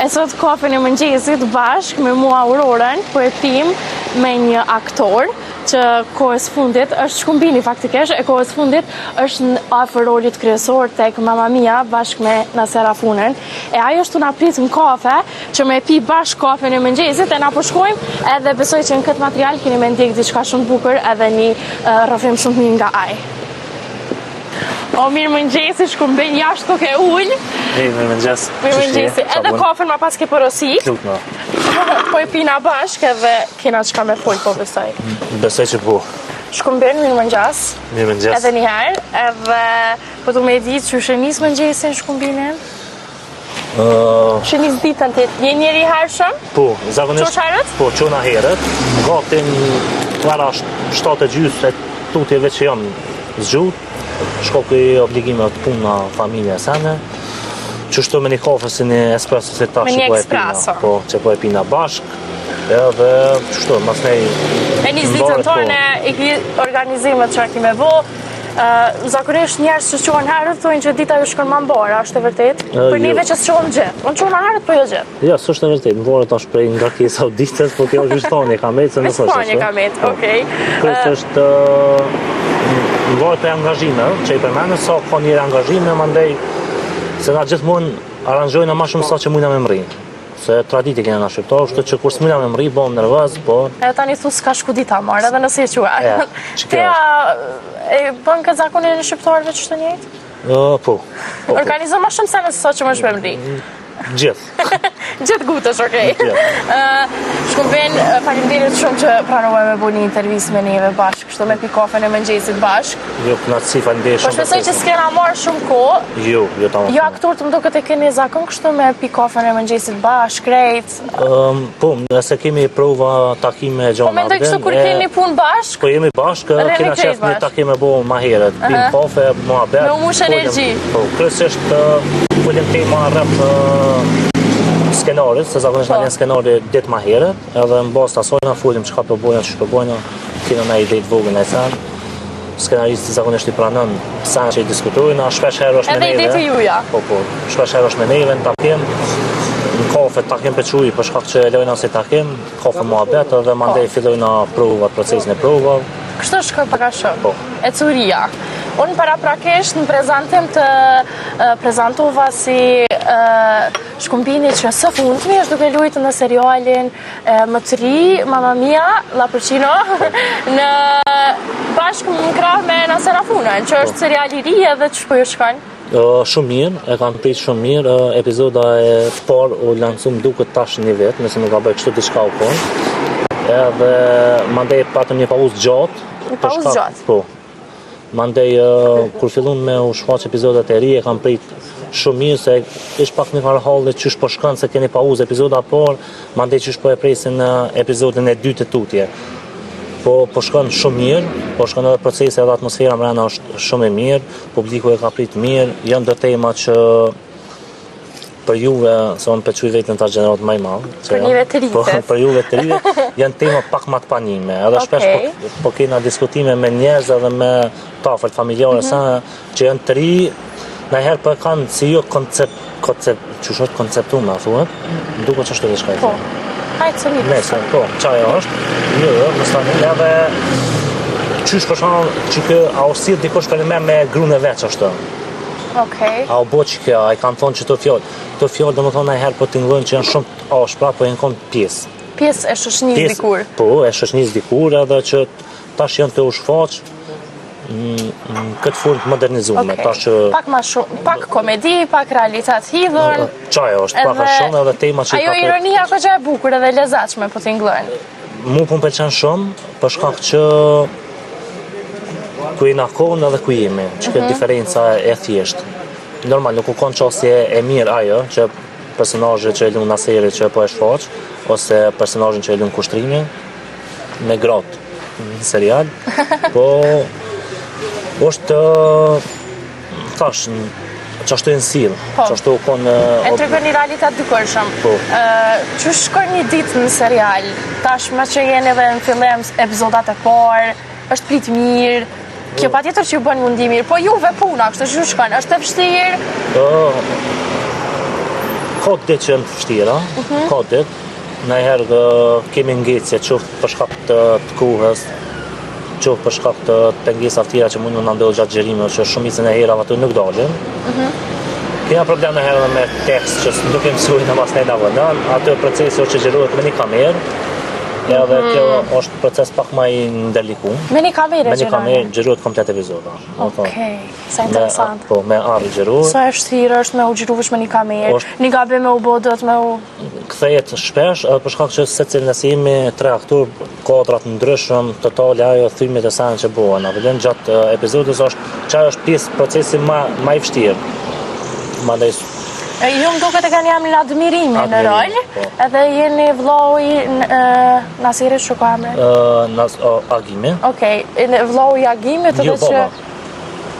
E sot kafën e mëngjesit bashk me mua Aurorën, po e pim me një aktor që kohës fundit është shkumbini faktikisht, e kohës fundit është në afër rolit kryesor tek Mamma Mia bashk me Naser Afunën. E ajo është na prit në kafe që me pi bashk kafën e mëngjesit e na po shkojmë edhe besoj që në këtë material keni me ndjek diçka shumë bukur edhe një rrëfim shumë mirë nga ai. O mirë mëngjesi, shkumben jashtë tuk e ullë. Mirë mëngjes. Mirë mëngjesi. Edhe kafën ma pas ke porosi. Klut në. Po e pina bashkë edhe kena qka me folë po besoj. Besoj që po. Shkumben, mirë mëngjes. Mirë mëngjes. Edhe njëherë, edhe po du me ditë që shenis mëngjesin shkumbinin. Shenis ditën të je njeri hershëm? Po, zakonisht. Qosh herët? Po, qona herët. Gatin para 7:30 e tutjeve që jam zgjut. Shkoku i obligime të punë në familje e sene. Qështu me një kafe si një espresso si tash që po e pina. Po, që po e pina bashk. Edhe qështu, mas nej... E një ditën tonë i ki organizimet që ki me vo. Zakonisht njerës që qohen herët, thujnë që dita ju shkon ma mbora, është e vërtet? Për njëve që s'qohen gjithë. Unë qohen herët, po jo gjithë. Ja, s'është e vërtet. Mbora tash prej nga kesa auditës, po kjo është Shqiptania ka metë, se nuk është. Shqiptania ka metë, okej. Kërës është në varë për angazhime, që i përmenë, sa ka njëre angazhime, mandej, se na gjithmonë aranjojnë ma shumë sa që mujna me mri. Se traditi kene nga shqiptarë, është që kur s'mujna me mri, bom nervëz, po... E tani thu s'ka shku dita marrë, edhe nëse e qua. Teja, e bën këtë zakonin e shqiptarëve që të njëjtë? Po. Organizo ma shumë se nëse sa që më shme mri. Gjithë. Gjithë gutësh, okej. Shkumben, faleminderit shumë që pranove me bu një intervistë me neve bashkë, kështu me pi kafën e mëngjesit bashkë. Jo, knatësi, faleminderit shumë. Po shpesoj që s'kena marrë shumë kohë. Jo, tamam. Jo aktor të më duket e keni zakon kështu me pi kafën e mëngjesit bashkë, krejt. Po, nëse kemi prova takime e gjonë. Po mendoj kështu kur keni punë bashkë? Po jemi bashkë, kena qef një takime bo ma heret. Pim kafe, ma bet. Me u mush energji. Po, kryesisht follim tema rreth skenarit, se zakonisht na vjen skenari ditë ma herët, edhe në bazë të asaj na folim çka po bojnë, ç'po bojnë, kena na ide të vogël e sen. Skenaristi zakonisht i pranon sa që i diskutojnë, shpesh herë është me neve. Edhe ide të juja. Po, shpesh herë është me neve në takim. Në kafe takim për çuj, për shkak që e lojna si takim, kafe muhabet edhe mandej fillojna provat, procesin e provave. Kështu shkoj pak a shumë. E curia. Unë para prakisht në prezentim të prezentova si shkumbini që së fundmi është duke luajtur në serialin më të ri, Mamma Mia, La Pacino, në bashkë në krah me Naser Afunën, që është serial i ri edhe që po ju shkon. Shumë mirë, e kam pritë shumë mirë, epizoda e parë u lancum duket tash një vit, nëse nuk ka bëj kështu diçka u kon. Edhe mandej patëm një pauzë gjatë. Një pauzë gjatë? Po. Mandej, kur fillun me u shfaq epizodat e ri, e kam prit shumë mirë, se ish pak një farë halë qysh po shkën se keni pauzë epizoda parë, mandej qysh po e presin epizodin e dytë të tutje. Po shkën shumë mirë, po shkën edhe procesi edhe atmosfera mrena është shumë e mirë, publiku e ka prit mirë, janë do tema që për juve, se unë për quj vetën të gjenerat maj malë. Për njëve të rritet. Për juve të rritet, janë tema pak ma të panime. Edhe shpesh po kena diskutime me njerëz edhe me tafërt familjare, që janë të ri, nëjherë për kanë si jo konceptume, a thuhet, duke që është të rishka i Po, hajtë së një përsa. Po, qaja është, më stani, edhe qysh për shumë që kë a usilë dikosh për me grune veç është. A u bo që kjo, a i kanë thonë që të fjallë dhe më thonë najherë po t'ingojnë që janë shumë të ashpra, po janë konë pjesë. Pjesë e shoshnis dikur? Po, e shoshnis dikur edhe që tash janë të u shfaqë në këtë fund të modernizume. Pak komedi, pak realitet hidhur. Qaja është, pak a shumë edhe tema që... Ajo ironia ko që e bukur edhe lezetshme po t'ingojnë? Mu po më pëlqen shumë, për shkak që ku i nakon edhe ku jemi, që këtë diferenca e thjesht. Normal, nuk u konë qasje e mirë ajo, që personazhe që e lunë Naseri që po e shfaq, ose personazhin që e lunë Kushtrimi, me gratë në serial, po është thash, që ashtu e nësilë, që ashtu u konë... E të rëgër një realitet dykërshëm. Që shkoj një ditë në serial, tash me që jeni edhe në fillim epizodat e parë, është prit mirë, kjo pa tjetër që ju bën mundi mirë, po juve puna, kështë që shkon, është e vështirë? ka ditë që janë të vështira, ka ditë. Ndonjëherë kemi ngecje qoftë për shkak të kohës, qoftë për shkak të pengesave të tjera që mund të ndodhin gjatë xhirimit, që shumicën e herave ato nuk dalin. Kena problem ndonjëherë me tekst që nuk e mësojnë në mas nejna vëndan, atë procesi që xhirohet me një kamerë, edhe kjo është proces pak më i ndërlikuar. Me një kamerë xhirohet komplet epizoda. Okej, sa interesant. Po, me arë xhirohet. Sa e vështirë është me u xhiruar me një kamerë, një gabim me u bë do të me u kthehet shpesh edhe për shkak që secili nëse jemi 3 aktorë, kadrat ndryshëm, totale ajo thymit e sene që bëhen. Apo gjatë episodit çfarë është pjesë procesi më i vështirë. Mandej ju më duket e kanë jam në admirimi në rol, edhe jeni vllau i Nasirit që ka emrin? Agimi. Okej, vllau i Agimit edhe që...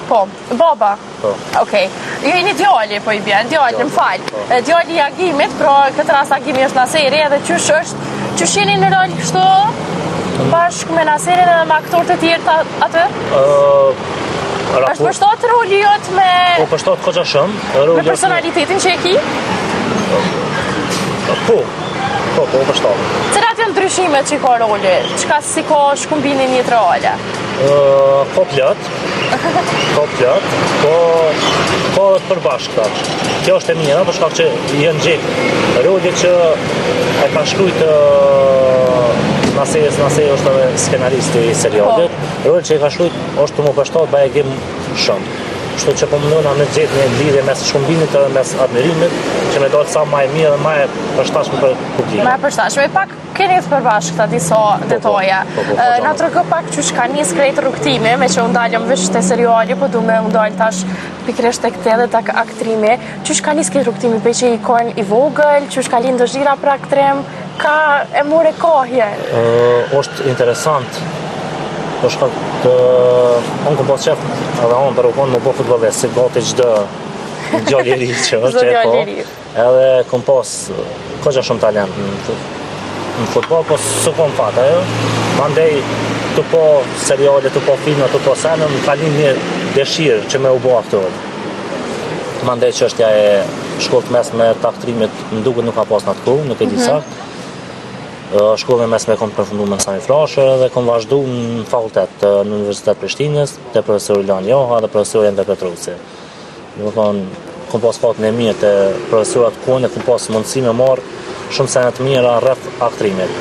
Po, baba? Po. Okej, jeni djali po i bjen, djali, më falë. Djali i Agimit, pra këtë rast Agimi është Nasiri, edhe qysh jeni në rol kështu bashkë me Nasirin edhe me aktorët e tjerë atë? është përshtat roli jot me... Po, përshtat koqa shumë. Me personalitetin që e ki? Po, përshtat. Cilat janë ndryshimet që ka roli? Qka si ka shkumbini një të role? Po plot, po dhe të përbashkëta. Kjo është e mira, për shkak që jenë gjithë roli që e ka shkrujt Nasiri është edhe skenaristi i serialit. Roli që e ka shkrujt është të më përshtat bajegim shumë. Kështu që po mundona me gjithë një lidhje mes shkumbinit edhe mes admirimit, që me dalë sa më e mirë dhe më e përshtatshme për publikun. Më e përshtatshme, pak keni të përbashkëta disa detaje. Na trego pak çu ka nis krejt rrugtimi, me që u ndalëm veç te seriali, po du me u ndal tash pikërisht tek edhe tek aktrimi. Çu ka nis krejt rrugtimi, pe që ikon i vogël, çu ka lind dëshira për aktrim, ka e more kohje. Është interesant. Për shkak të unë kom pas qef edhe unë për u konë më po futbolist, si gati çdo djalë i ri që është e po. Edhe kom pas koqa shumë talent në futbol, po s'u kom fat ajo. Mandej të po seriale, të po filma, të po sene, më ka lind një dëshirë që me u bo aktor. Mandej çështja e shkollës mesme të aktrimit më duket nuk ka pas në atë kohë, nuk e di saktë. Shkollën mesme kom përfundu me Sami Frashër dhe kom vazhdu në fakultet në Universitet Prishtinës, te profesor Ilan Joha dhe profesor Ende Petruci. Kom pas fatën e mirë të profesorat kone, kom pas mundësi me marë shumë sene të mira rreth aktrimit.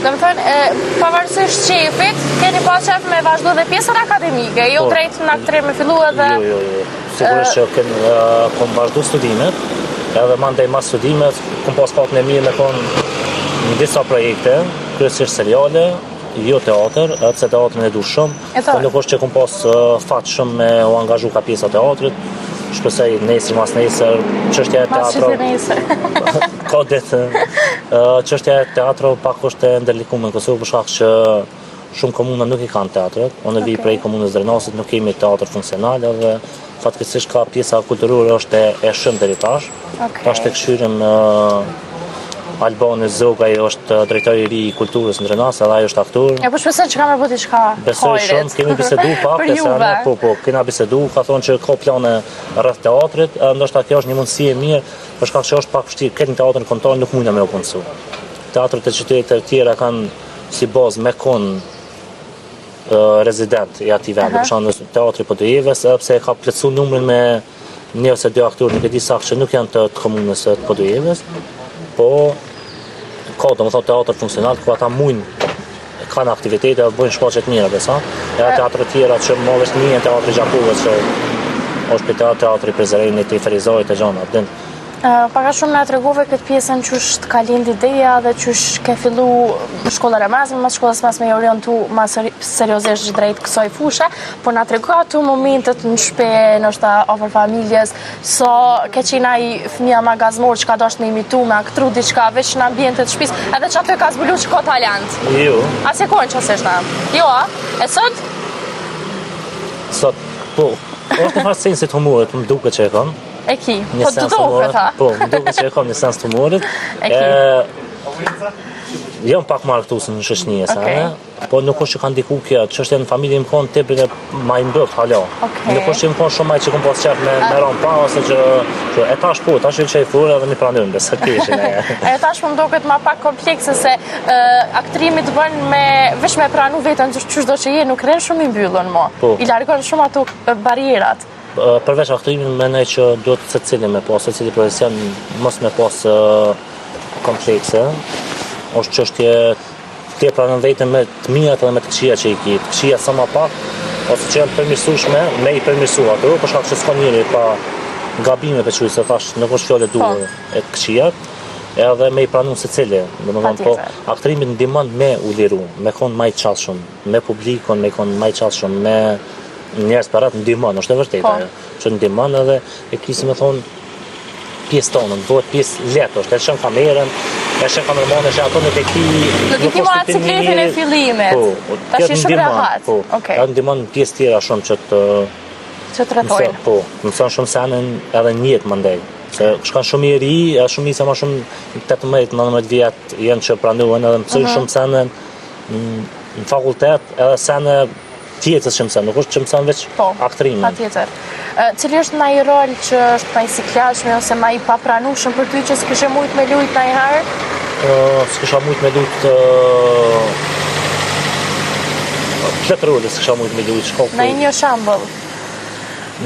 Do të thënë, pavarësisht qefit, keni pas qef me vazhdu dhe pjesën akademike, jo drejt në aktrim me fillu edhe... Jo. Sigurisht që kom vazhdu studimet, edhe mandej mas studimet, kom pas fatën e mirë me konë në disa projekte, kryesisht seriale, jo teatr, edhe pse teatrin e du shumë, po nuk është që kom pas fat shumë me u angazhu ka pjesa teatrit, shpresoj nesër mas nesër, çështja e teatrit. Ka ditë. Çështja e teatrit pak është e ndërlikuar në Kosovë për shkak që shumë komuna nuk i kanë teatret. Unë vi prej komunës Drenasit, nuk kemi teatr funksional dhe fatkeqësisht ka pjesa kulturore është e shumë deri tash. Tash tek këshyrim Albani Zogaj është drejtori i ri i kulturës në Drenas, edhe ai është aktor. Po shpresoj që ka më bëti diçka. Besoj shumë, kemi bisedu pak, kena bisedu, ka thonë që ka plane rreth teatrit, ndoshta kjo është një mundësi e mirë, për shkak që është pak vështirë, këtë teatrin kombëtar nuk mundna me u punësu. Teatret e qytetit të tjera kanë si bazë me kon rezident i atij vendi, për shembull teatri Podujevës, sepse ka plotësuar numrin me një ose dy aktorë, nuk e di saktë që nuk janë të komunës së Podujevës, po ka do të thotë teatr funksional ku ata mujnë kanë aktivitete dhe bëjnë shkaqe të mira besa. Edhe teatret tjera që mollesh një teatri Gjakovës që është teatri Prizrenit, i Ferizajit e gjana. Paka shumë na tregove këtë pjesën qysh ka lind ideja dhe qysh ke fillu shkolla e mesme, mas shkollës mesme i orientu mas seriozisht drejt kësaj fushe, por na trego ato momentet në shtëpi, ndoshta afër familjes, so ke qenë ai fëmia magazmor që ka dashur të imitu me aktru diçka veç në ambientet të shtëpisë, edhe çato ka zbuluar që ka talent. Jo. As e konë çose shta. Jo, e sot? Sot, po. Është fast sensi të humorit, më duket që e kam. E ki, po të duket ha. Po, më duket që e kam një sens të humorit. jam pak marrëktues në shoqëni sa, po nuk është që kanë ndiku kjo, çështja në familjen më kanë tepër më i mbyll hala. Nuk është që më kanë shumë më që kanë pas çaf me ron pa ose që e tash po, tash që e furë edhe më pranojnë besë kishin e. E tash më duket më pak komplekse se aktrimi të bën me veç me pranu veten çdo që je, nuk rën shumë i mbyllur më. I largon shumë ato barierat. Përveç aktrimit mendoj që duhet secili me pas, secili profesion mos me pas komplekse. Është çështje ti pranon vetëm me të mijat edhe me të këqija që i ke. Të këqija sa më pak, ose që janë përmirësueshme, me i përmirësua ato, për shkak se s'ka njëri pa gabime për çuaj se thash, nuk është fjalë duhur e të këqijat, edhe me i pranon secili. Domethënë po aktrimi ndihmon me u liru, me kon më i çastshëm, me publikun, me kon më i çastshëm, me njerëz parat ndihmon, është e vërtetë ajo. Që ndihmon edhe e kisi më thon pjesë tonë, bëhet pjesë lehtë, është e shën kamerën, e shën kameramane, e shën ato në tekti. Nuk i kima cikletin e fillimit. Tash i shumë rahat. Ja ndihmon pjesë tjera shumë që të trajtojnë. Po, mëson shumë senën edhe në jetë mandej. Se shkan shumë i ri, shumë nisa më shumë 18-19 vjet janë që pranuan edhe mësojnë shumë senën në fakultet, edhe senë tjetës që mësën, nuk është që mësën veç aktrimin. Patjetër. Cili është ndonjë rol që është më i sikletshëm ose më i papranueshëm për ty që s'kishe mujt me lujt ndonjëherë? S'kisha mujt me lujt plot role, s'kisha mujt me lujt shkollë. Në një shembull.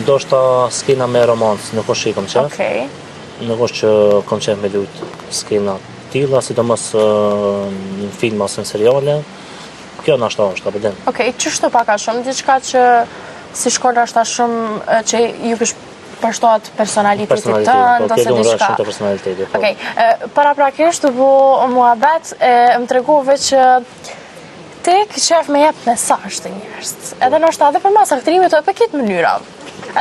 Ndoshta skena me romancë, nuk është që i kom qef. Nuk është që kom qef me lujt skena tilla, sidomos në film ose në seriale. Kjo në ashta është, apëdem. Qështu paka shumë, diçka që si shkolla është shumë që ju përshtohet personalitetit tënd ose diçka. Shumë të personalitetit. Paraprakisht të bu muhabet, më tregove që ti ke qef me jep mesazh të njerëz. Edhe ndoshta edhe përmes aktrimit edhe për këtë mënyra.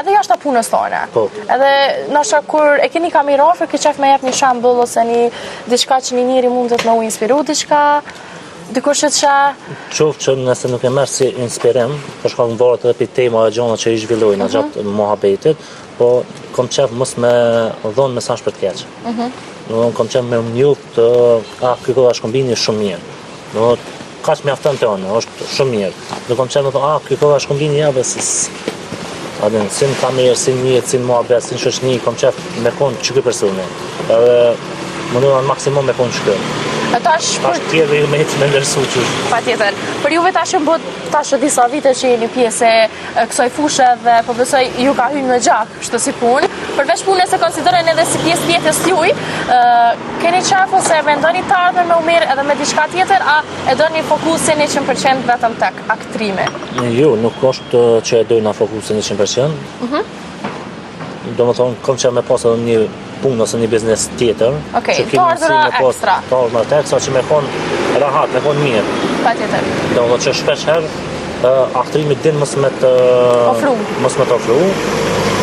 Edhe jashtë punës tonë. Edhe ndoshta kur e keni kamerë afër, ke qef me jep një shembull ose një diçka që një njeri mundet me u inspiru diçka. Dikush që qoftë që nëse nuk e merr si inspirim, për shkak të varet edhe për tema e gjëra që i zhvillojnë gjatë muhabetit, po kam qef mos me dhon mesazh për të keq. Domthonë kam qef me njoft ky koha shkombini është shumë mirë. Domthonë kaq mjafton tonë, është shumë mirë. Do kam qef me thonë ky koha shkombini ja si në kamerë, si në jetë, si në muhabet, si në shoqëni, kam qef me kon çky personi. Edhe mundohem maksimum me kon çky. Tash tjerë me hiç me ndërsu që. Patjetër. Për juve tash tash disa vite që jeni pjesë e kësaj fushë dhe po besoj ju ka hyrë në gjak, kështu si punë. Përveç punës se konsiderojnë edhe si pjesë jetës juaj, keni qef ose mendoni të ardhmen me u mirë edhe me diçka tjetër, a e doni fokusin 100% vetëm tek aktrimi? Jo, nuk është që e dojna fokusin 100%. Domethënë kam qef me pas edhe një punë ose një biznes tjetër. Të ardhra ekstra. Të ardhra ekstra që me konë rahat, me konë mirë. Patjetër. Domethënë që shpesh herë aktrimi din mos me të ofru.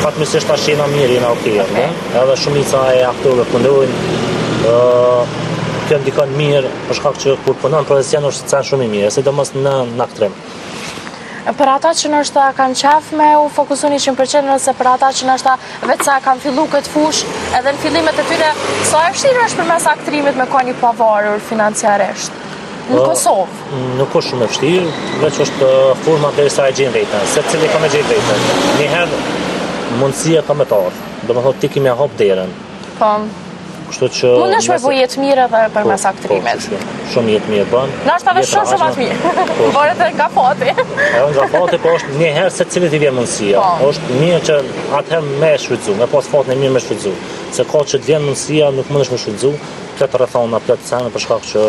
Fatmirësisht tash jena mirë, jena okej. Edhe shumica e aktorëve punojnë. Kjo ndikon mirë, për shkak që kur punon profesion është sen shumë i mirë, sidomos në aktrim. Për ata që nështë kanë qef me u fokusu 100%, nëse për ata që nështë vetë sa kanë fillu këtë fush, edhe në fillimet e tyre, sa e vështirë është përmes aktrimit me ka një pavarur financiarisht në Kosovë? Nuk është shumë e vështirë, veç është forma derisa e gjenë vetën, se cili ka me gjenë vetën. Njëherë mundësia ka me të ardhë, do më thotë ti kemi hap derën. Mundesh me bu jetë mirë edhe përmes aktrimit. Shumë jetë mirë bën. Nështë edhe shumë atë mirë. Bëret edhe nga fati. Nga fati, po është njëherë se cilit i vjen mundësia. Është mirë që atëherë me shfrytzu, me pas fatin e mirë me shfrytzu. Se ka që të vjen mundësia, nuk mundesh me shfrytzu. Plot rrethona, plot sene për shkak që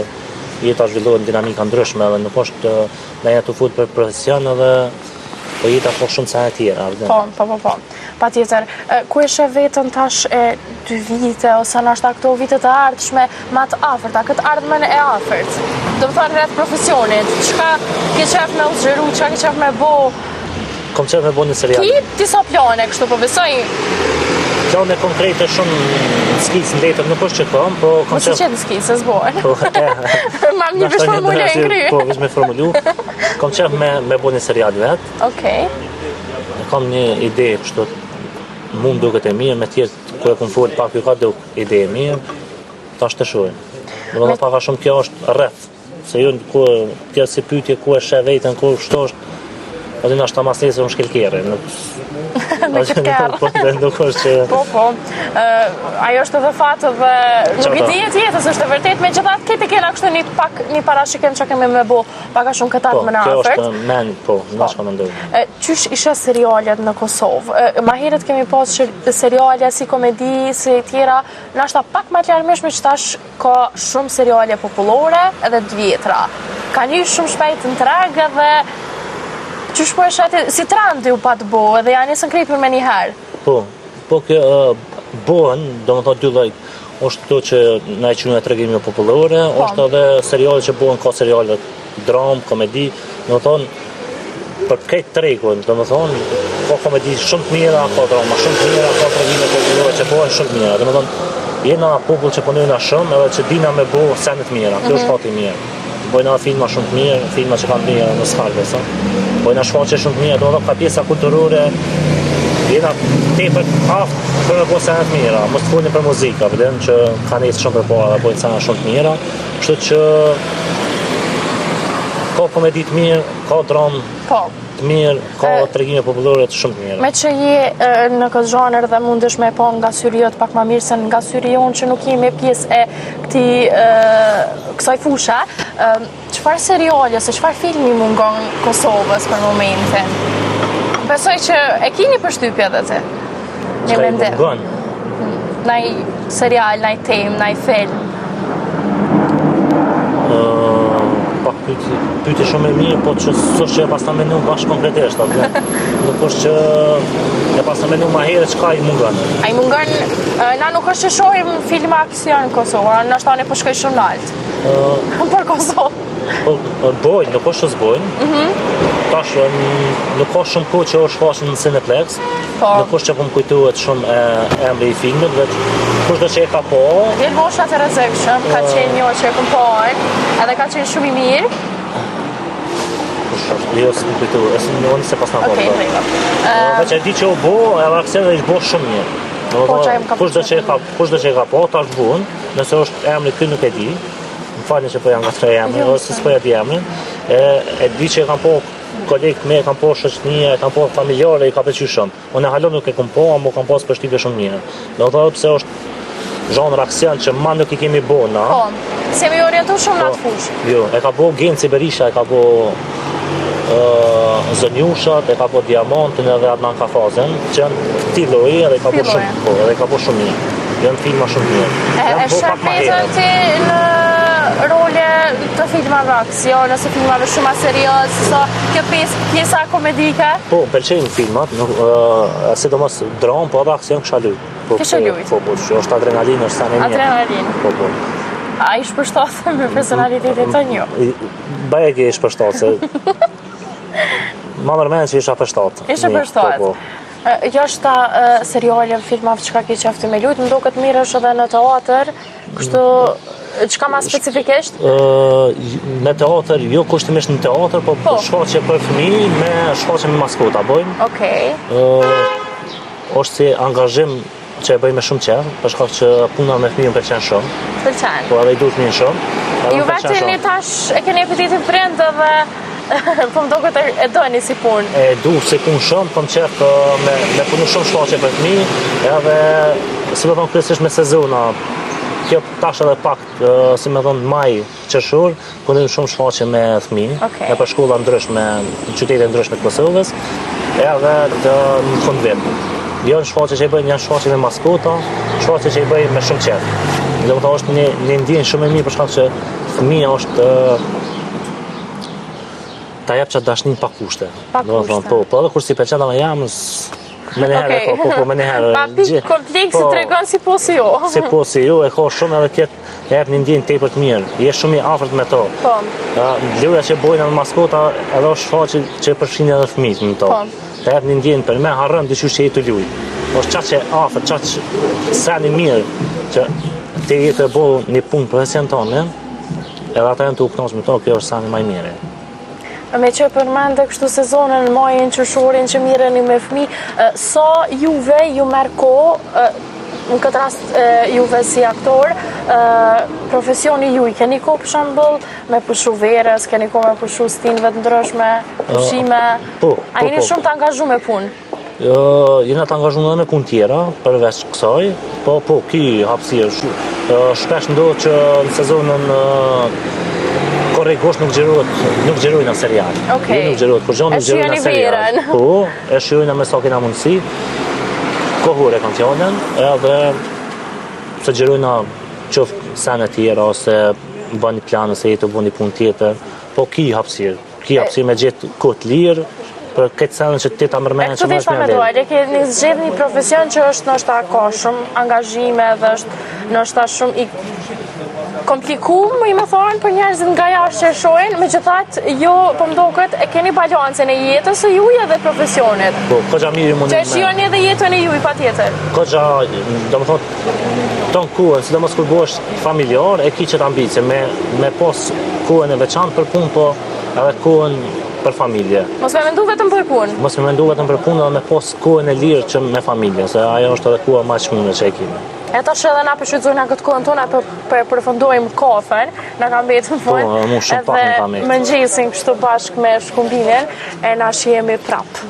jeta zhvillohet dinamika ndryshme edhe nuk është me jetë të fut për profesion edhe po jeta ka shumë sene tjera. Po. Patjetër, ku e sheh veten tash e 2 vite ose ndoshta këto vitet e ardhshme më të afërta, këtë ardhmen e afërt. Do të thonë rreth profesionit, çka ke qef me u zgjeru, çka ke qef me bo? Kam qef me bo një serial. Ki disa plane kështu po besoj. Plane konkrete shumë skicë në letër, nuk është që kam, po kam qef. Mos i qetë skicë, s'bojnë. Mam një vesh formule e ngry. Po, vesh me formulu. Kam qef me bo një serial vetë. Kam një ide kështu mund duket e mirë, me tjerë kërë këmë folë pak ju ka duke ide e mirë, ta është të shojnë. Domethënë pak a shumë kjo është rreth. Se ju ku kjo si pyetje ku e sheh veten, ku shtosh, aty na shta mas nesër shkelkerë. Në këtë kërë. Nuk është që... Po. Ajo është edhe fatë dhe nuk I dihet jetës, është e vërtet, me gjithatë kete kena kështë një parashikim që kemi me bo paka shumë këtatë më në afert. Po, kjo është men, na shka mendoj. Qysh isha serialet në Kosovë? Ma herët kemi pas seriale si komedi, si tjera, nashta pak ma të larmishme që tash ka shumë seriale popullore edhe të vjetra. Ka një shumë shpejt në treg edhe qysh po e shati, si trandi u pa të bo, edhe janë nisën krejpër me njëherë. Po kjo bohen, do më thotë dy lloj. është këto që na e quajnë tregime popullore, është edhe seriale që bohen, ka seriale dram, komedi, do më thonë, për këtë tregun, do më thonë, ka komedi shumë të mira, ka drama shumë të mira, ka tregime popullore që bohen shumë të mira, do më thonë, jena popull që punojna shumë edhe që dina me bo sene të mira, kjo është fati mirë. Bojna filma shumë të mirë, filma që kanë mirë në skalve, sa. Bojna shfaqje shumë të mirë, do më thonë, ka pjesa kulturore, jena tepër aftë për me bo sene të mira, mos të folin për muzika, vëdem që ka nesë shumë për para dhe bojnë sene shumë të mira, kështu që ka komedi të mirë, ka dramë të mirë, ka tregime popullore të shumë të mirë. Me që je në këtë zhanër dhe mundesh me pa nga syri jot pak ma mirë se nga syri jonë që nuk jemi pjesë e kësaj fusha, çfarë seriale, se çfarë filmi mungon Kosovës për momentin? Besoj që e kini përshtypje edhe ti. Një mendim. Naj serial, naj temë, naj film. Pyetje shumë e mirë, po që s'është që e pas ta menu bashkë konkretisht, atë. Nuk është që e pas ta menu ma herë çka I mungon. A I mungon, na nuk është që shohim film aksion në Kosovë, na shtani po shkoj shumë lart. Për Kosovë. Bojnë, nuk është që s'bojnë. Tash nuk ka shumë kohë që është shfaqen në Cineplex. Nuk është që po më kujtohet shumë emri I filmit, veç kushdo që e ka po. Vjen mosha të rrezikshëm, ka qenë një që e kam parë, edhe ka qenë shumë I mirë. Jo, s'më kujtohet, unë se pas na po. Veç e di që u bo, edhe aksion dhe bo shumë mirë. Kushdo që e ka po, tash bun, nëse është emri ky nuk e di. Më falni që po janë nga tre emri, ose s'po ja di emrin. E di që e kam po kolegët me, e kam po shoqënie, e kam po familjare, I ka pëlqyer shumë. Unë halon nuk e kam po, ama kam pas përshtypje shumë mirë. Do të thotë pse është zhanër aksion që ma nuk I kemi bo na. Se mi orientu shumë në atë fushë. Jo, e ka bo Genci Berisha, e ka bo Zonjushat, e ka bo Diamantin edhe Adnan Kafazin, që janë këti lloji edhe e ka bo shumë mirë. Janë filma shumë mirë. E shërpezën ti në role të filmave aksion, ose filmave shumë serios, so kjo pjesa komedike? Po, pëlqejnë filmat, sidomos dram, po edhe aksion kisha luajt. Kisha luajt? Po, që është adrenalinë, është sa në mirë. Adrenalinë? Po. A I shpërshtatë me personalitetin të një? Bajek I shpërshtatë, se... Ma mërmenë që isha përshtatë. Isha përshtatë? Jo është ta seriale, filmave që ka ki qefti me lujtë, më do këtë mirë është edhe në teatr, kështu çka ma specifikisht? Me teatr, jo kushtimisht në teatr, po shfaqje për fëmijë me shfaqje me maskota bojmë. Okej. Është si angazhim që e bëjmë me shumë qef, për shkak që puna me fëmijën pëlqen shumë. Pëlqen. Po edhe I duhet fëmijën shumë. Ju vetë një tash e keni apetitin prind dhe po më do këtë e dojni si punë. E du si punë shumë, po më qef me punu shumë shfaqje për fëmijë, edhe si me thonë kryesisht me sezona. Kjo tash edhe pak, si me thonë, maj, qershor, punojmë shumë shfaqje me fëmijë, e për shkolla ndryshme, në qytete ndryshme të Kosovës, edhe në fund vit. Janë shfaqje që I bëjmë, janë shfaqje me maskota, shfaqje që I bëjmë me shumë qef. Dhe më ta është një ndjenjë shumë e mirë për shkak që fëmija është ta jep qatë dashnin pa kushte. Pa kushte. Po edhe kur si pëlqen ama jam me njëherë, po me njëherë. Pa pikë kompleks I tregon si po si jo. Si po si jo, e ka shumë edhe këtë jep një ndjenjë tepër të mirë. Je shumë I afërt me to. Po. Luja që bojnë në maskota edhe është shfaqje që përfshin edhe fëmijët në to. Ta jep një ndjenjë për me harrën diçka që jetë luj. Është çaq që afër, çaq sani mirë që ti jetë bo një punë profesion tonë, edhe ata janë të u kënaqur me to, kjo është sani më I mirë. Me që përmende kështu sezonën, majin, qershorin që mireni me fëmijë, sa juve ju merr kohë në këtë rast juve si aktor, profesioni ju i keni ko për shembull me pushu verës, keni ko me pushu stinëve të ndryshme, pushime, a jeni shumë të angazhu me punë? Jena të angazhu edhe me punë tjera, përveç kësaj, po, ki hapësirë. Shpesh ndodh që në sezonën korrigosht nuk gjerojnë në serial. Okej. Nuk gjerojnë, kur gjonë nuk gjerojnë në serial. Po, e shijojnë me sa kena mundësi. Kohore kam fjallën, edhe se gjerojnë qoftë sene tjera, ose bëni plan, ose jetë bëni punë tjetër, po ki hapësirë me gjithë kohë lirë, për këtë senën që ti ta mërmenë që më është me vlerë. Keni zgjedhur një profesion që është ndoshta ka shumë angazhime dhe është ndoshta shumë i komplikuar, më thonë, për njerëzit nga jashtë që shohin, megjithatë jo po mdoket e keni balancën e jetës së juaj dhe profesionit. Po, koxa mirë mund të. Që shihoni edhe jetën e juaj patjetër. Koxa, domethënë, ton kuën, sidomos kur bëhesh familjar, e ki çet ambicie me pas kuën e veçantë për punë, po edhe kuën për familje. Mos me mendu vetëm për punë. Mos me mendu vetëm për punë, dhe me pas kohën e lirë që me familje, se ajo është edhe koha më e çmime që e kemi. E tash edhe na përshfrytëzojna këtë kohën tonë për përfundojmë kafen, na ka mbetur në fund. Po, mu shumë pak në kamet. Mëngjesin kështu bashkë me shkumbinin e na shihemi prap.